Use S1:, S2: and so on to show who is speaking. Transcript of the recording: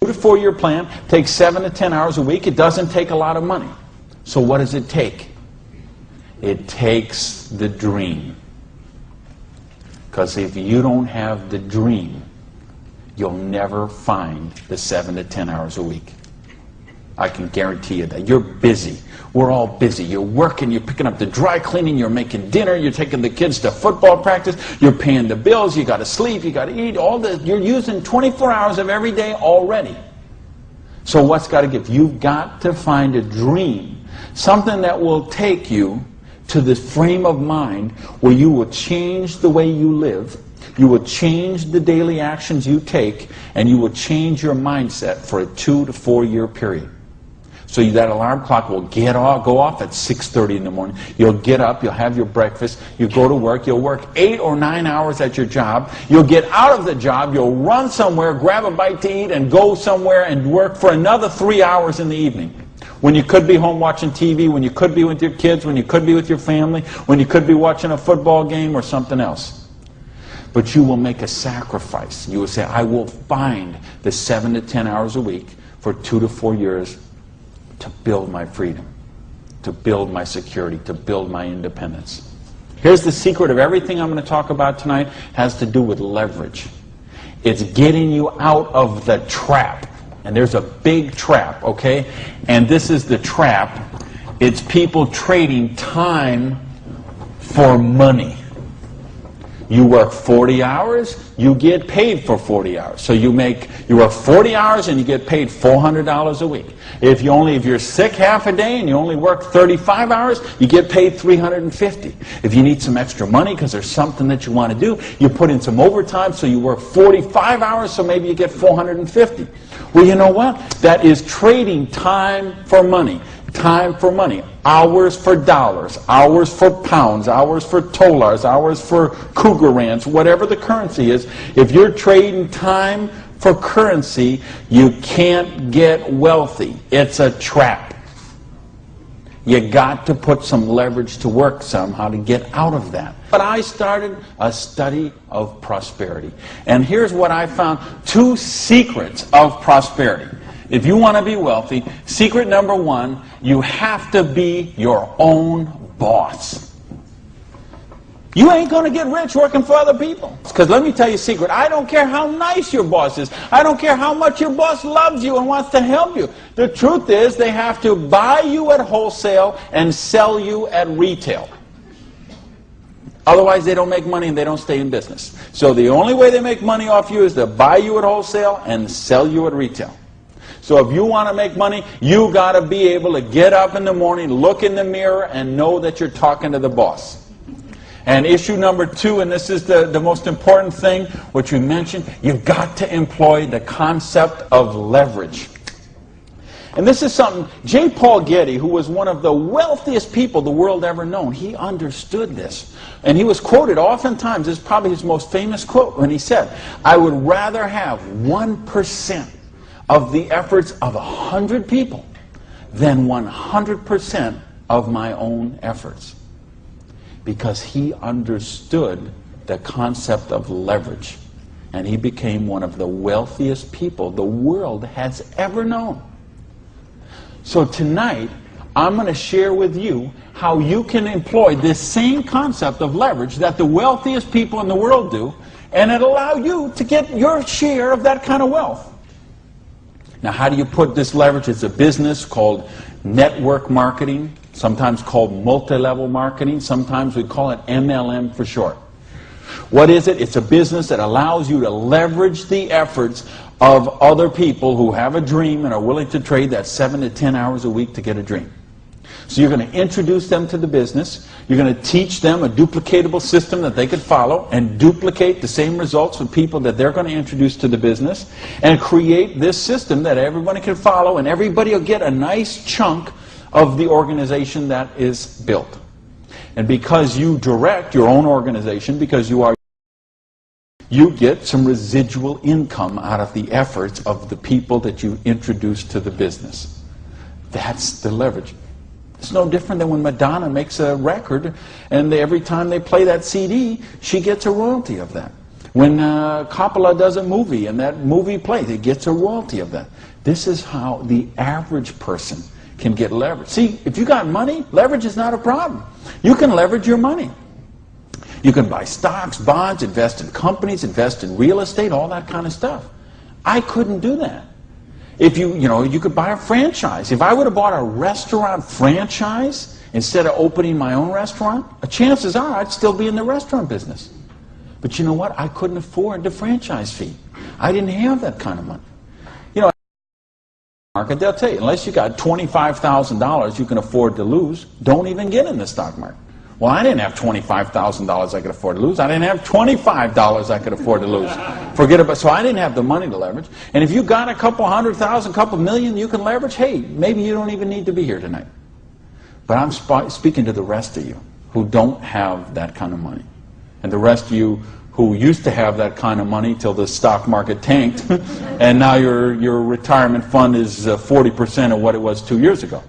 S1: to 4 year plan takes 7 to 10 hours a week. It doesn't take a lot of money. So what does it take? It takes the dream. Because if you don't have the dream, you'll never find the 7 to 10 hours a week. I can guarantee you that. You're busy. We're all busy. You're working, you're picking up the dry cleaning, you're making dinner, you're taking the kids to football practice, you're paying the bills, you got to sleep, you got to eat, all this. You're using 24 hours of every day already. So what's got to give? You've got to find a dream, something that will take you to this frame of mind where you will change the way you live, you will change the daily actions you take, and you will change your mindset for a 2 to 4 year period. So that alarm clock will go off at 6:30 in the morning. You'll get up, you'll have your breakfast, you go to work, you'll work 8 or 9 hours at your job, you'll get out of the job, you'll run somewhere, grab a bite to eat, and go somewhere and work for another 3 hours in the evening. When you could be home watching TV, when you could be with your kids, when you could be with your family, when you could be watching a football game or something else. But you will make a sacrifice. You will say, I will find the 7 to 10 hours a week for 2 to 4 years to build my freedom, to build my security, to build my independence. Here's the secret of everything I'm going to talk about tonight. Has to do with leverage. It's getting you out of the trap. And there's a big trap, okay? And this is the trap. It's people trading time for money. You work 40 hours, you get paid for 40 hours. So you work 40 hours and you get paid $400 a week. If you're sick half a day and you only work 35 hours, you get paid $350. If you need some extra money because there's something that you want to do, you put in some overtime, so you work 45 hours, so maybe you get $450. Well, you know what? That is trading time for money. Time for money. Hours for dollars, hours for pounds, hours for dollars, hours for cougar rands, whatever the currency is. If you're trading time for currency, you can't get wealthy. It's a trap. You got to put some leverage to work somehow to get out of that. But I started a study of prosperity. And here's what I found. 2 secrets of prosperity. If you want to be wealthy, secret number 1, you have to be your own boss. You ain't going to get rich working for other people. Because let me tell you a secret. I don't care how nice your boss is. I don't care how much your boss loves you and wants to help you. The truth is they have to buy you at wholesale and sell you at retail. Otherwise they don't make money and they don't stay in business. So the only way they make money off you is to buy you at wholesale and sell you at retail. So if you want to make money, you got to be able to get up in the morning, look in the mirror, and know that you're talking to the boss. And issue number 2, and this is the most important thing, which we mentioned, you've got to employ the concept of leverage. And this is something, J. Paul Getty, who was one of the wealthiest people the world ever known, he understood this. And he was quoted oftentimes, this is probably his most famous quote, when he said, I would rather have 1% of the efforts of 100 people than 100% of my own efforts. Because he understood the concept of leverage. And he became one of the wealthiest people the world has ever known. So tonight, I'm going to share with you how you can employ this same concept of leverage that the wealthiest people in the world do, and it'll allow you to get your share of that kind of wealth. Now, how do you put this leverage? It's a business called network marketing, sometimes called multi-level marketing. Sometimes we call it MLM for short. What is it? It's a business that allows you to leverage the efforts of other people who have a dream and are willing to trade that 7 to 10 hours a week to get a dream. So you're going to introduce them to the business. You're going to teach them a duplicatable system that they could follow and duplicate the same results with people that they're going to introduce to the business, and create this system that everybody can follow, and everybody will get a nice chunk of the organization that is built. And because you direct your own organization, because you get some residual income out of the efforts of the people that you introduce to the business. That's the leverage. It's no different than when Madonna makes a record and every time they play that CD, she gets a royalty of that. When Coppola does a movie and that movie plays, it gets a royalty of that. This is how the average person can get leverage. See, if you got money, leverage is not a problem. You can leverage your money. You can buy stocks, bonds, invest in companies, invest in real estate, all that kind of stuff. I couldn't do that. If you could buy a franchise. If I would have bought a restaurant franchise instead of opening my own restaurant, chances are I'd still be in the restaurant business. But you know what? I couldn't afford the franchise fee. I didn't have that kind of money. You know, market, they'll tell you, unless you got $25,000 you can afford to lose, don't even get in the stock market. Well, I didn't have $25,000 I could afford to lose. I didn't have $25 I could afford to lose. Forget about. So I didn't have the money to leverage. And if you got a couple $100,000, couple million you can leverage, hey, maybe you don't even need to be here tonight. But I'm speaking to the rest of you who don't have that kind of money. And the rest of you who used to have that kind of money till the stock market tanked, and now your retirement fund is 40% of what it was 2 years ago.